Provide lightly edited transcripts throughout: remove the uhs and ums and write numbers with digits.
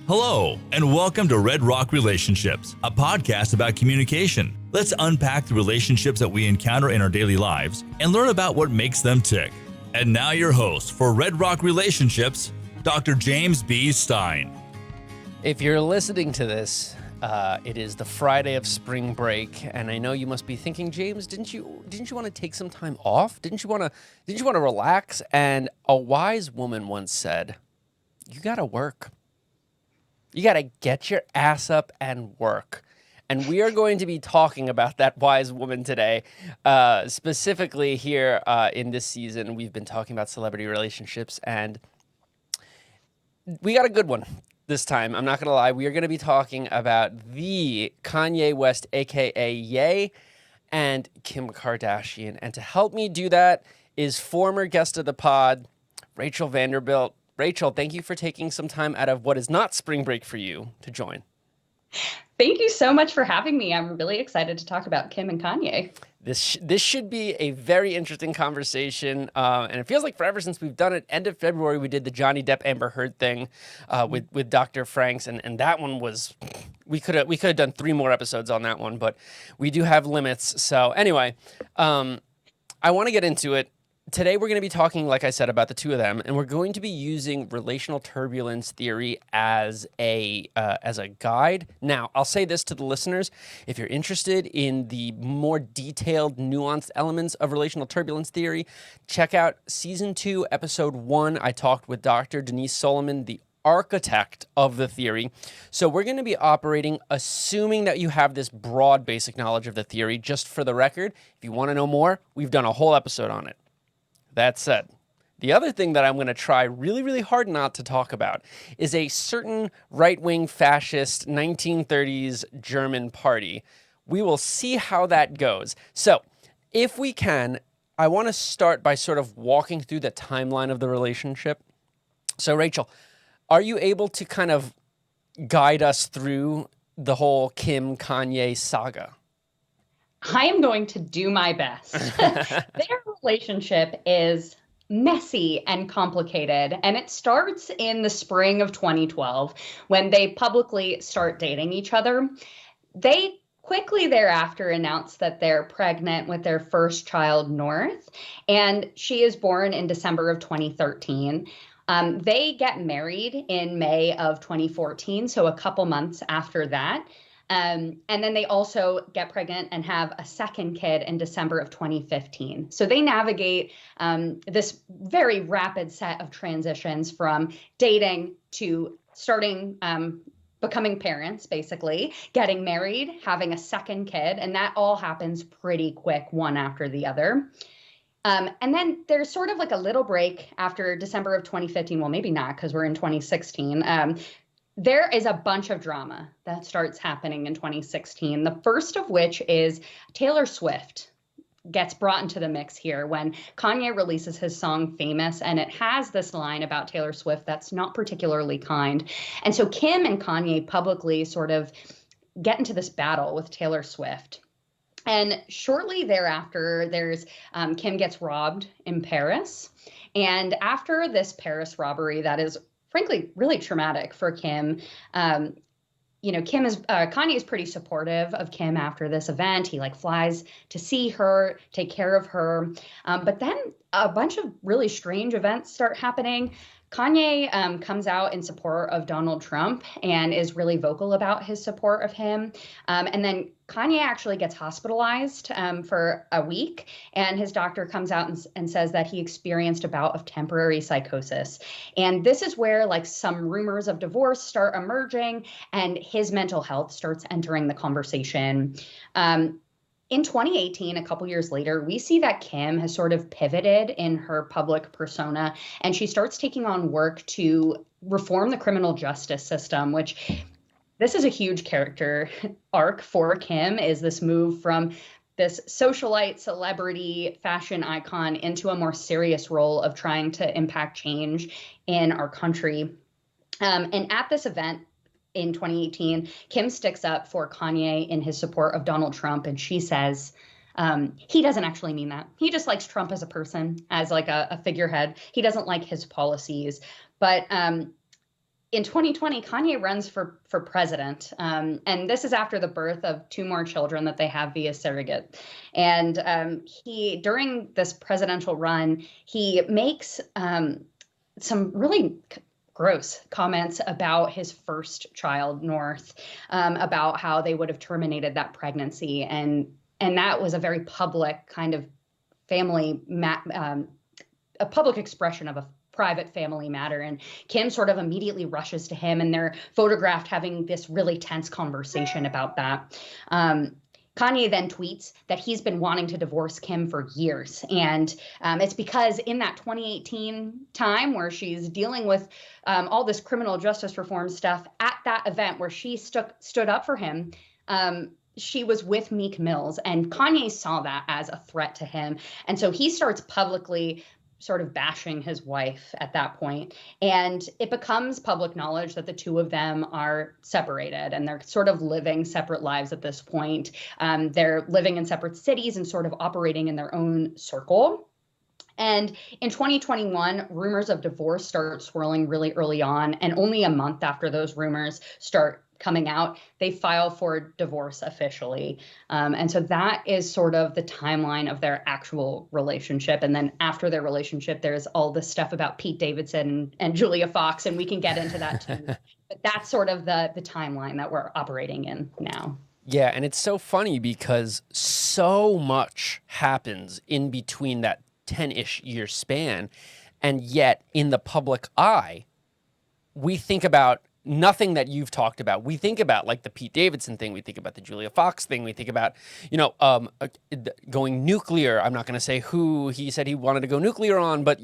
Hello, and welcome to Red Rock Relationships, a podcast about communication. Let's unpack the relationships that we encounter in our daily lives and learn about what makes them tick. And now your host for Red Rock Relationships, Dr. James B. Stein. If you're listening to this, it is the Friday of spring break, and I know you must be thinking, James, didn't you want to take some time off? Didn't you want to relax? And a wise woman once said, "You got to work. You got to get your ass up and work." And we are going to be talking about that wise woman today. Specifically here in this season, we've been talking about celebrity relationships, and we got a good one this time. I'm not going to lie. We are going to be talking about the Kanye West, a.k.a. Ye, and Kim Kardashian. And to help me do that is former guest of the pod, Rachel Vanderbilt. Rachel, thank you for taking some time out of what is not spring break for you to join. Thank you so much for having me. I'm really excited to talk about Kim and Kanye. This should be a very interesting conversation, and it feels like forever since we've done it. End of February, we did the Johnny Depp Amber Heard thing with Dr. Franks, and that one was we could have done 3 more episodes on that one, but we do have limits. So anyway, I want to get into it. Today, we're going to be talking, like I said, about the two of them, and we're going to be using relational turbulence theory as a guide. Now, I'll say this to the listeners. If you're interested in the more detailed, nuanced elements of relational turbulence theory, check out Season 2, Episode 1. I talked with Dr. Denise Solomon, the architect of the theory. So we're going to be operating assuming that you have this broad basic knowledge of the theory. Just for the record, if you want to know more, we've done a whole episode on it. That said, the other thing that I'm going to try really, really hard not to talk about is a certain right-wing fascist 1930s German party. We will see how that goes. So, if we can, I want to start by sort of walking through the timeline of the relationship. So, Rachel, are you able to kind of guide us through the whole Kim-Kanye saga? I am going to do my best. Their relationship is messy and complicated, and it starts in the spring of 2012 when they publicly start dating each other. They quickly thereafter announce that they're pregnant with their first child, North, and she is born in December of 2013. They get married in May of 2014, so a couple months after that. And then they also get pregnant and have a second kid in December of 2015. So they navigate this very rapid set of transitions from dating to starting becoming parents, basically, getting married, having a second kid, and that all happens pretty quick, one after the other. And then there's sort of like a little break after December of 2015. Well, maybe not, because we're in 2016. There is a bunch of drama that starts happening in 2016. The first of which is Taylor Swift gets brought into the mix here when Kanye releases his song Famous, and it has this line about Taylor Swift that's not particularly kind. And so Kim and Kanye publicly sort of get into this battle with Taylor Swift. And shortly thereafter, there's Kim gets robbed in Paris. And after this Paris robbery that is frankly really traumatic for Kim. Kanye is pretty supportive of Kim after this event. He flies to see her, take care of her. But then a bunch of really strange events start happening. Kanye comes out in support of Donald Trump and is really vocal about his support of him. And then Kanye actually gets hospitalized for a week, and his doctor comes out and says that he experienced a bout of temporary psychosis. And this is where some rumors of divorce start emerging, and his mental health starts entering the conversation. In 2018, a couple years later, we see that Kim has sort of pivoted in her public persona, and she starts taking on work to reform the criminal justice system, which this is a huge character arc for Kim, is this move from this socialite, celebrity, fashion icon into a more serious role of trying to impact change in our country. And at this event, in 2018, Kim sticks up for Kanye in his support of Donald Trump, and she says he doesn't actually mean that. He just likes Trump as a person, as a figurehead. He doesn't like his policies. But in 2020, Kanye runs for president. And this is after the birth of 2 more children that they have via surrogate. And he, during this presidential run, he makes some really gross comments about his first child, North, about how they would have terminated that pregnancy. And that was a very public kind of family, a public expression of a private family matter. And Kim sort of immediately rushes to him, and they're photographed having this really tense conversation about that. Kanye then tweets that he's been wanting to divorce Kim for years. And it's because in that 2018 time where she's dealing with all this criminal justice reform stuff, at that event where she stood up for him, she was with Meek Mills, and Kanye saw that as a threat to him. And so he starts publicly sort of bashing his wife at that point. And it becomes public knowledge that the two of them are separated, and they're sort of living separate lives at this point. They're living in separate cities and sort of operating in their own circle. And in 2021, rumors of divorce start swirling really early on. And only a month after those rumors start coming out, they file for divorce officially. And so that is sort of the timeline of their actual relationship. And then after their relationship, there's all this stuff about Pete Davidson and Julia Fox, and we can get into that too. But that's sort of the timeline that we're operating in now. Yeah, and it's so funny because so much happens in between that 10-ish year span, and yet in the public eye, we think about nothing that you've talked about. We think about like the Pete Davidson thing. We think about the Julia Fox thing. We think about, going nuclear. I'm not going to say who he said he wanted to go nuclear on, but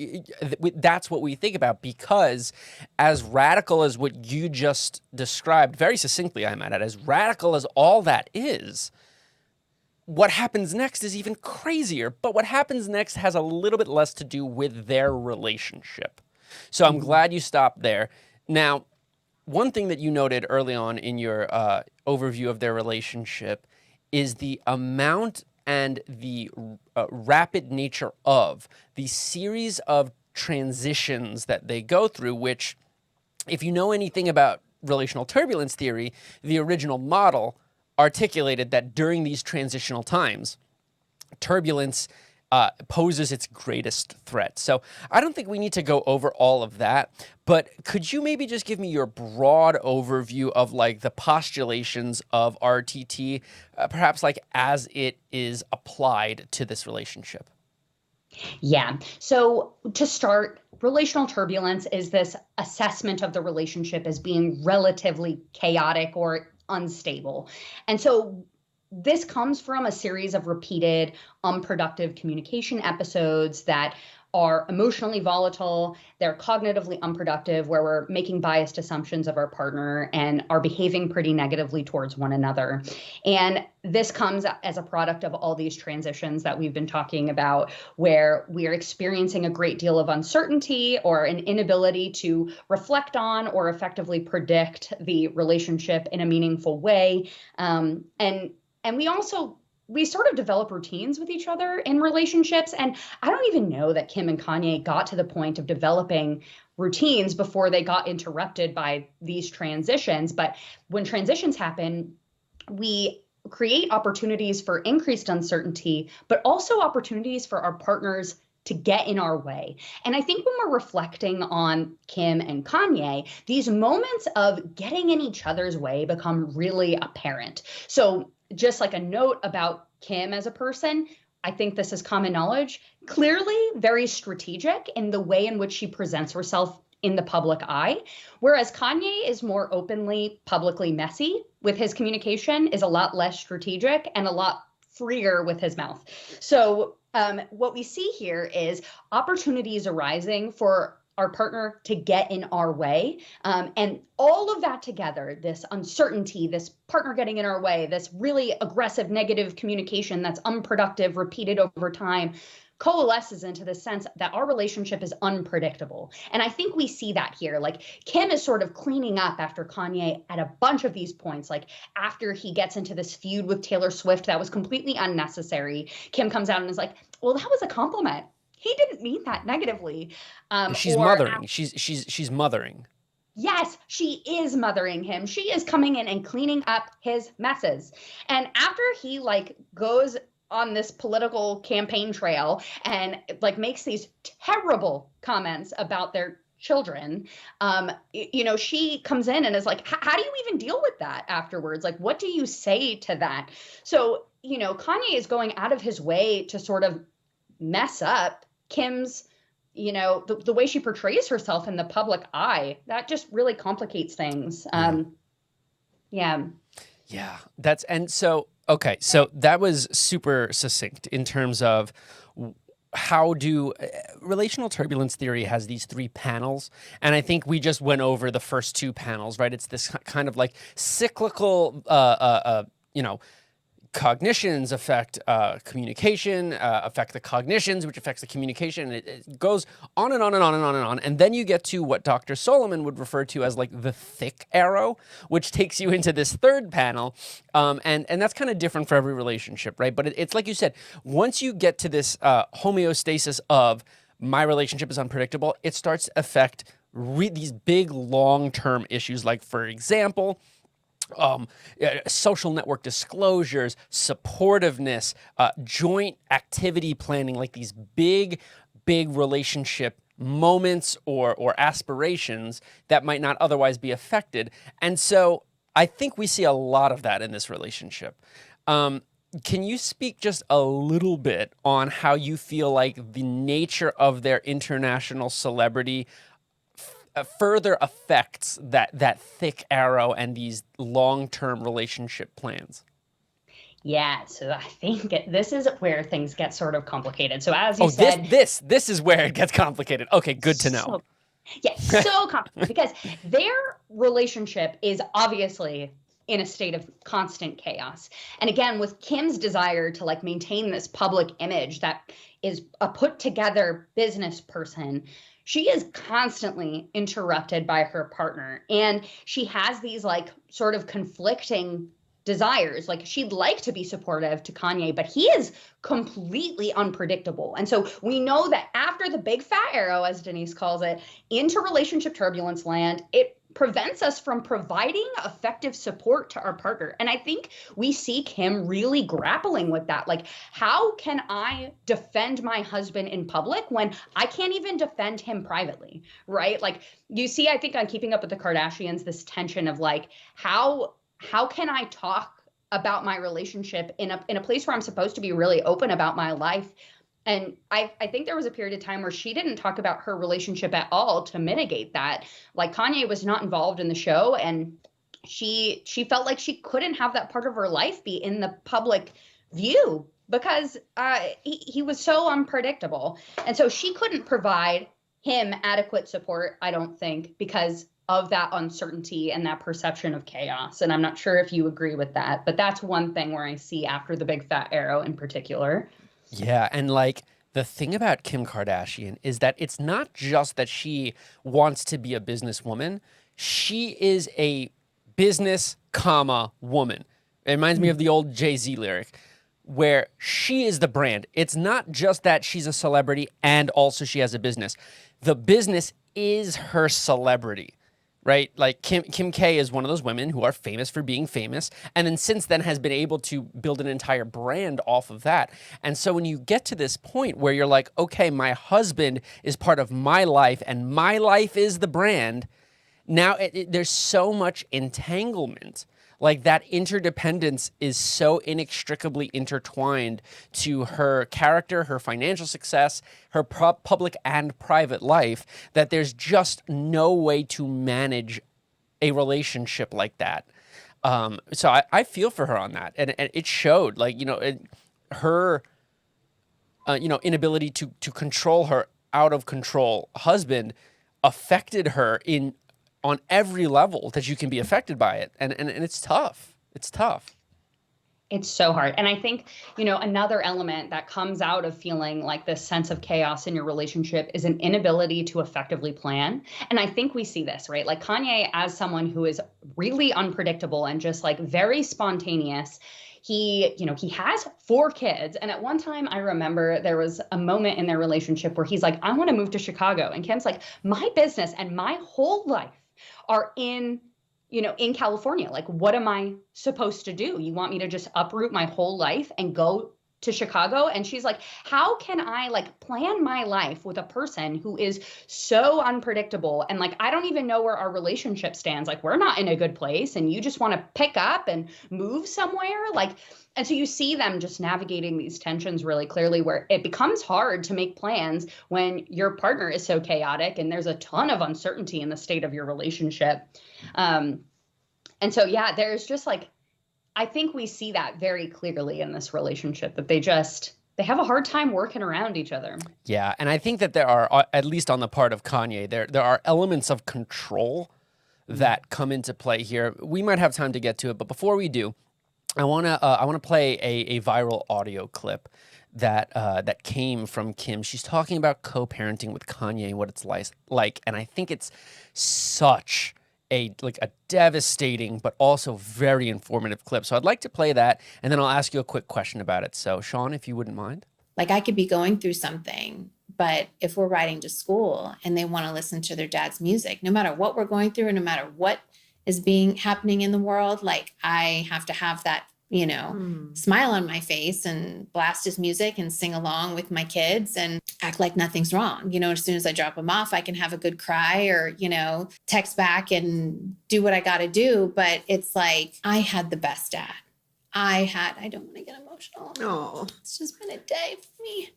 that's what we think about, because as radical as what you just described, very succinctly, I might add, as radical as all that is, what happens next is even crazier. But what happens next has a little bit less to do with their relationship. So I'm glad you stopped there. Now, one thing that you noted early on in your overview of their relationship is the amount and the rapid nature of the series of transitions that they go through, which, if you know anything about relational turbulence theory, the original model articulated that during these transitional times, turbulence poses its greatest threat. So I don't think we need to go over all of that, but could you maybe just give me your broad overview of like the postulations of RTT, perhaps like as it is applied to this relationship? Yeah. So to start, relational turbulence is this assessment of the relationship as being relatively chaotic or unstable. And so this comes from a series of repeated unproductive communication episodes that are emotionally volatile, they're cognitively unproductive, where we're making biased assumptions of our partner and are behaving pretty negatively towards one another. And this comes as a product of all these transitions that we've been talking about, where we're experiencing a great deal of uncertainty or an inability to reflect on or effectively predict the relationship in a meaningful way. And we sort of develop routines with each other in relationships. And I don't even know that Kim and Kanye got to the point of developing routines before they got interrupted by these transitions. But when transitions happen, we create opportunities for increased uncertainty, but also opportunities for our partners to get in our way. And I think when we're reflecting on Kim and Kanye, these moments of getting in each other's way become really apparent. So just like a note about Kim as a person, I think this is common knowledge, clearly very strategic in the way in which she presents herself in the public eye, whereas Kanye is more openly, publicly messy with his communication, is a lot less strategic and a lot freer with his mouth. So what we see here is opportunities arising for our partner to get in our way. And all of that together, this uncertainty, this partner getting in our way, this really aggressive negative communication that's unproductive, repeated over time, coalesces into the sense that our relationship is unpredictable. And I think we see that here. Like Kim is sort of cleaning up after Kanye at a bunch of these points. Like after he gets into this feud with Taylor Swift that was completely unnecessary, Kim comes out and is like, well, that was a compliment. He didn't mean that negatively. She's mothering. She's mothering. Yes, she is mothering him. She is coming in and cleaning up his messes. And after he like goes on this political campaign trail and like makes these terrible comments about their children, she comes in and is like, how do you even deal with that afterwards? Like, what do you say to that? So, Kanye is going out of his way to sort of mess up Kim's, the way she portrays herself in the public eye. That just really complicates things. Yeah. Yeah, okay, so that was super succinct in terms of how do relational turbulence theory has these three panels, and I think we just went over the first two panels, right? It's this kind of like cyclical, cognitions affect communication, affect the cognitions, which affects the communication. It goes on and on and on and on and on. And then you get to what Dr. Solomon would refer to as like the thick arrow, which takes you into this third panel. And that's kind of different for every relationship, right? But it's like you said, once you get to this homeostasis of my relationship is unpredictable, it starts to affect these big long-term issues. Like, for example, social network disclosures, supportiveness, joint activity planning, like these big relationship moments or aspirations that might not otherwise be affected. And so I think we see a lot of that in this relationship. Can you speak just a little bit on how you feel like the nature of their international celebrity further affects that thick arrow and these long-term relationship plans? Yeah, so I think this is where things get sort of complicated. So as you said, this is where it gets complicated. Okay, good to know. So complicated because their relationship is obviously in a state of constant chaos. And again, with Kim's desire to like maintain this public image that is a put together business person, she is constantly interrupted by her partner. And she has these like sort of conflicting desires. Like, she'd like to be supportive to Kanye, but he is completely unpredictable. And so we know that after the big fat arrow, as Denise calls it, into relationship turbulence land, it prevents us from providing effective support to our partner. And I think we see Kim really grappling with that. Like, how can I defend my husband in public when I can't even defend him privately, right? Like, you see, I think on Keeping Up with the Kardashians, this tension of like, how can I talk about my relationship in a place where I'm supposed to be really open about my life? And I think there was a period of time where she didn't talk about her relationship at all to mitigate that. Like, Kanye was not involved in the show, and she felt like she couldn't have that part of her life be in the public view because he was so unpredictable. And so she couldn't provide him adequate support, I don't think, because of that uncertainty and that perception of chaos. And I'm not sure if you agree with that, but that's one thing where I see after the big fat arrow in particular. Yeah, and like the thing about Kim Kardashian is that it's not just that she wants to be a businesswoman. She is a business, woman. It reminds me of the old Jay-Z lyric where she is the brand. It's not just that she's a celebrity and also she has a business. The business is her celebrity. Right? Like Kim K is one of those women who are famous for being famous, and then since then has been able to build an entire brand off of that. And so when you get to this point where you're like, okay, my husband is part of my life and my life is the brand, now there's so much entanglement. Like, that interdependence is so inextricably intertwined to her character, her financial success, her public and private life, that there's just no way to manage a relationship like that. So I feel for her on that. And it showed, like, her, inability to control her out of control husband affected her on every level that you can be affected by it. And it's tough. It's tough. It's so hard. And I think, another element that comes out of feeling like this sense of chaos in your relationship is an inability to effectively plan. And I think we see this, right? Like, Kanye, as someone who is really unpredictable and just like very spontaneous, he has 4 kids. And at one time, I remember there was a moment in their relationship where he's like, I want to move to Chicago. And Kim's like, my business and my whole life are in California. Like, what am I supposed to do? You want me to just uproot my whole life and go to Chicago? And she's like, how can I like plan my life with a person who is so unpredictable? And like, I don't even know where our relationship stands. Like, we're not in a good place and you just want to pick up and move somewhere. Like, and so you see them just navigating these tensions really clearly, where it becomes hard to make plans when your partner is so chaotic and there's a ton of uncertainty in the state of your relationship. And so, yeah, there's just like, I think we see that very clearly in this relationship, that they have a hard time working around each other. Yeah, and I think that there are, at least on the part of Kanye, there are elements of control that come into play here. We might have time to get to it, but before we do, I wanna play a viral audio clip that came from Kim. She's talking about co-parenting with Kanye and what it's like, and I think it's such a devastating but also very informative clip. So I'd like to play that, and then I'll ask you a quick question about it. So Sean, if you wouldn't mind. Like, I could be going through something, but if we're riding to school and they want to listen to their dad's music, no matter what we're going through and no matter what is happening in the world, like, I have to have that, smile on my face and blast his music and sing along with my kids and act like nothing's wrong. As soon as I drop them off, I can have a good cry or, text back and do what I got to do. But it's like, I had the best dad. I don't want to get emotional. Oh, It's just been a day for me.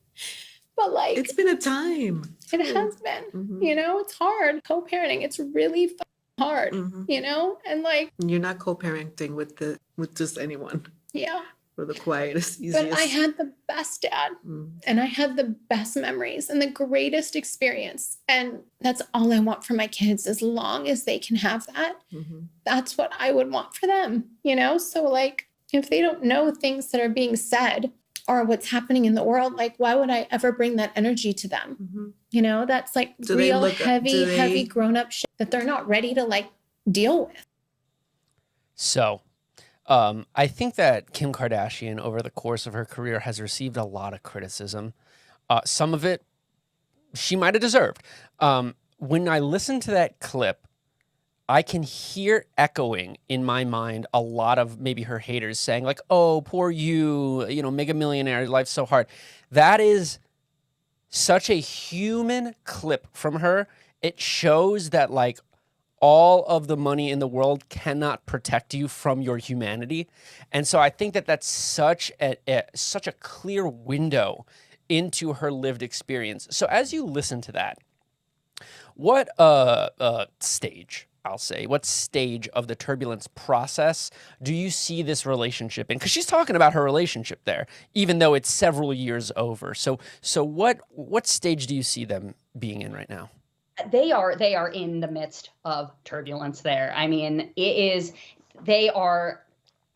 But like, it's been a time. it has been, it's hard. Co-parenting, it's really hard, and like, You're not co-parenting with just anyone. yeah. For the quietest, easiest. But I had the best dad and I had the best memories and the greatest experience. And that's all I want for my kids. As long as they can have that, that's what I would want for them, So like, if they don't know things that are being said or what's happening in the world, like, why would I ever bring that energy to them? That's like real heavy grown-up shit that they're not ready to like deal with. So, I think that Kim Kardashian, over the course of her career, has received a lot of criticism. Some of it she might have deserved. When I listen to that clip, I can hear echoing in my mind a lot of maybe her haters saying like, oh, poor you, mega millionaire, life's so hard. That is such a human clip from her. It shows that like all of the money in the world cannot protect you from your humanity. And so I think that that's such a clear window into her lived experience. So as you listen to that, what stage of the turbulence process do you see this relationship in? Because she's talking about her relationship there, even though it's several years over. So what stage do you see them being in right now? They are in the midst of turbulence there. I mean, they are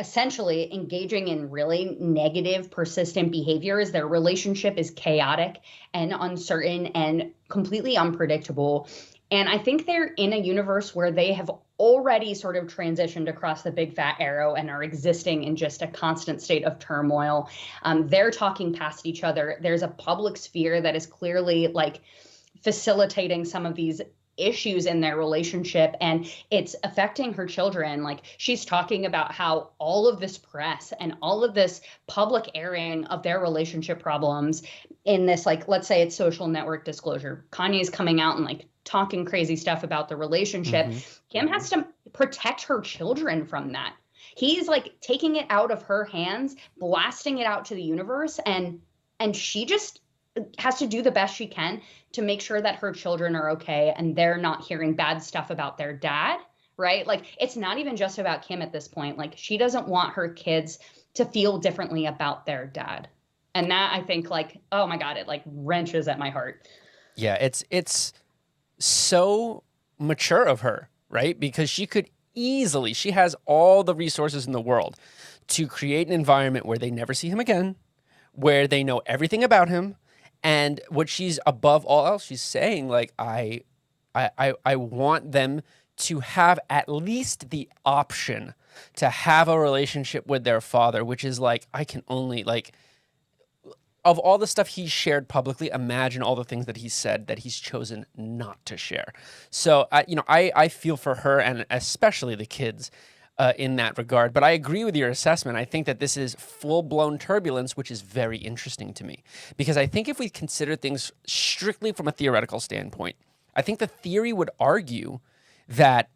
essentially engaging in really negative, persistent behaviors. Their relationship is chaotic and uncertain and completely unpredictable. And I think they're in a universe where they have already sort of transitioned across the big fat arrow and are existing in just a constant state of turmoil. They're talking past each other. There's a public sphere that is clearly like facilitating some of these issues in their relationship, and it's affecting her children. Like, she's talking about how all of this press and all of this public airing of their relationship problems in this, like, let's say it's social network disclosure. Kanye's coming out and like talking crazy stuff about the relationship. Kim has to protect her children from that. He's like taking it out of her hands, blasting it out to the universe, and she just has to do the best she can to make sure that her children are okay and they're not hearing bad stuff about their dad, right? Like, it's not even just about Kim at this point. Like, she doesn't want her kids to feel differently about their dad. And that, I think, like, oh my God, it like wrenches at my heart. Yeah, it's so mature of her, right? Because she has all the resources in the world to create an environment where they never see him again, where they know everything about him. And what she's above all else, she's saying like, I want them to have at least the option to have a relationship with their father, which is like, I can only like of all the stuff he's shared publicly, imagine all the things that he's said that he's chosen not to share. So, I feel for her and especially the kids in that regard. But I agree with your assessment. I think that this is full-blown turbulence, which is very interesting to me. Because I think if we consider things strictly from a theoretical standpoint, I think the theory would argue that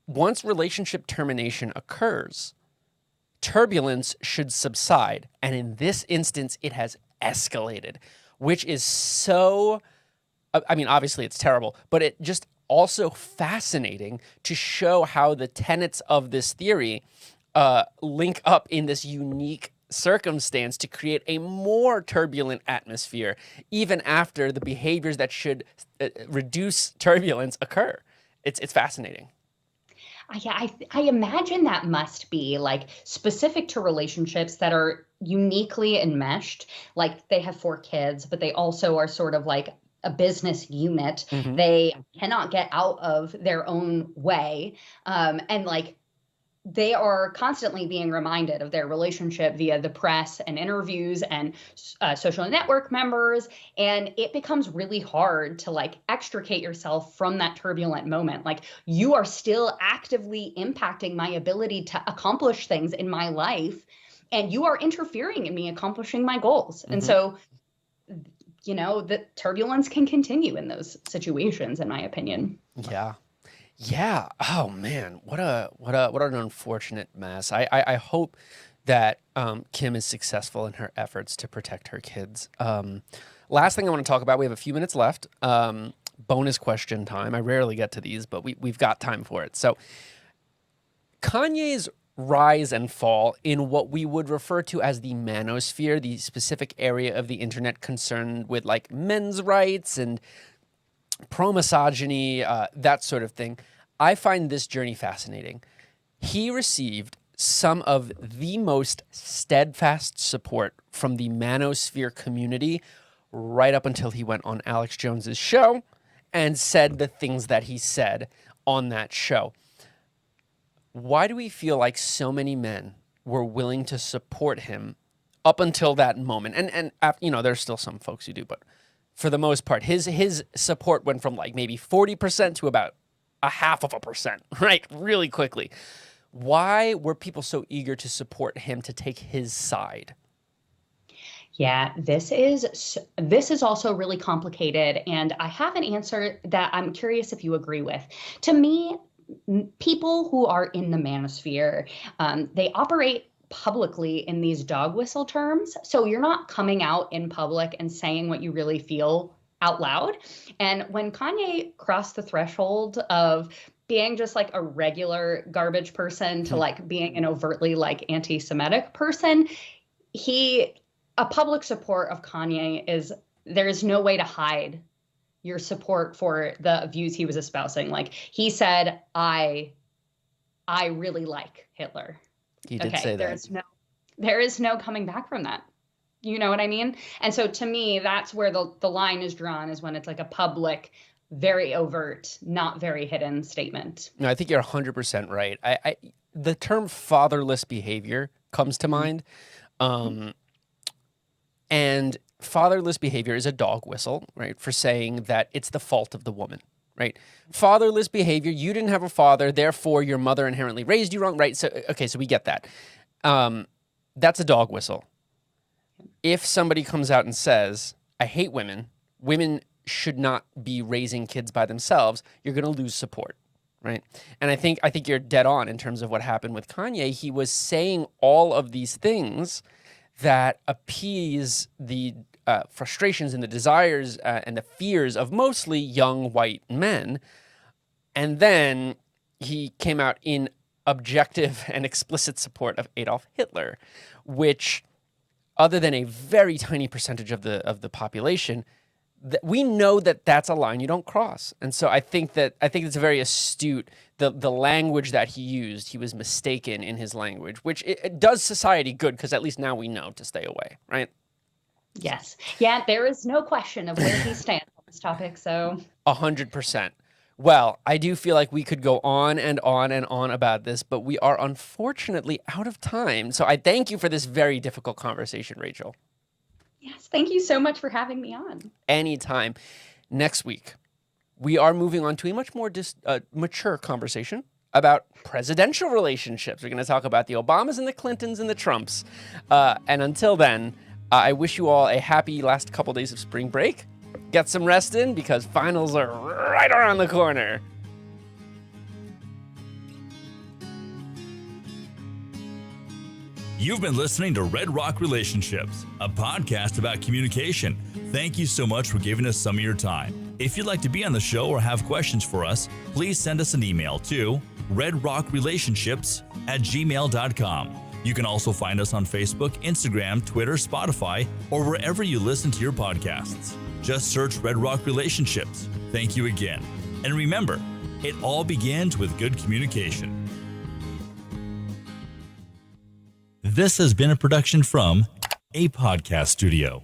once relationship termination occurs, turbulence should subside. And in this instance, it has escalated, which is so, I mean, obviously it's terrible, but it just also fascinating to show how the tenets of this theory link up in this unique circumstance to create a more turbulent atmosphere, even after the behaviors that should reduce turbulence occur. It's fascinating. Yeah, I imagine that must be like specific to relationships that are uniquely enmeshed. Like they have 4 kids, but they also are sort of like a business unit. Mm-hmm. They cannot get out of their own way. And like they are constantly being reminded of their relationship via the press and interviews and social network members. And it becomes really hard to like extricate yourself from that turbulent moment. Like you are still actively impacting my ability to accomplish things in my life. And you are interfering in me accomplishing my goals. Mm-hmm. And so, the turbulence can continue in those situations, in my opinion. Yeah. Yeah. Oh man, what an unfortunate mess. I hope that Kim is successful in her efforts to protect her kids. Last thing I want to talk about. We have a few minutes left. Bonus question time. I rarely get to these, but we've got time for it. So, Kanye's rise and fall in what we would refer to as the manosphere, the specific area of the internet concerned with like men's rights and pro-misogyny, that sort of thing. I find this journey fascinating. He received some of the most steadfast support from the manosphere community right up until he went on Alex Jones's show and said the things that he said on that show. Why do we feel like so many men were willing to support him up until that moment? And there's still some folks who do, but for the most part, his support went from like maybe 40% to about 0.5%, right? Really quickly. Why were people so eager to support him to take his side? Yeah, this is also really complicated, and I have an answer that I'm curious if you agree with. To me, people who are in the manosphere, they operate publicly in these dog whistle terms. So you're not coming out in public and saying what you really feel out loud. And when Kanye crossed the threshold of being just like a regular garbage person to like being an overtly like anti-Semitic person, a public support of Kanye is there is no way to hide your support for the views he was espousing. Like he said, I really like Hitler. He did say that. There is no coming back from that. You know what I mean? And so to me, that's where the line is drawn, is when it's like a public, very overt, not very hidden statement. No, I think you're 100% right. The term fatherless behavior comes to mind. And fatherless behavior is a dog whistle, right, for saying that it's the fault of the woman, right? Fatherless behavior, you didn't have a father, therefore your mother inherently raised you wrong, right? So, okay, so we get that. That's a dog whistle. If somebody comes out and says, I hate women, women should not be raising kids by themselves, you're going to lose support, right? And I think you're dead on in terms of what happened with Kanye. He was saying all of these things that appease the frustrations and the desires and the fears of mostly young white men. And then he came out in objective and explicit support of Adolf Hitler, which, other than a very tiny percentage of the population, we know that that's a line you don't cross. And so I think it's very astute, the language that he used. He was mistaken in his language, which it does society good, because at least now we know to stay away, right? Yes. Yeah, there is no question of where he stands on this topic, so. 100%. Well, I do feel like we could go on and on and on about this, but we are unfortunately out of time. So I thank you for this very difficult conversation, Rachel. Yes, thank you so much for having me on. Anytime. Next week, we are moving on to a much more mature conversation about presidential relationships. We're going to talk about the Obamas and the Clintons and the Trumps. And until then, I wish you all a happy last couple days of spring break. Get some rest in because finals are right around the corner. You've been listening to Red Rock Relationships, a podcast about communication. Thank you so much for giving us some of your time. If you'd like to be on the show or have questions for us, please send us an email to redrockrelationships@gmail.com. You can also find us on Facebook, Instagram, Twitter, Spotify, or wherever you listen to your podcasts. Just search Red Rock Relationships. Thank you again. And remember, it all begins with good communication. This has been a production from a podcast studio.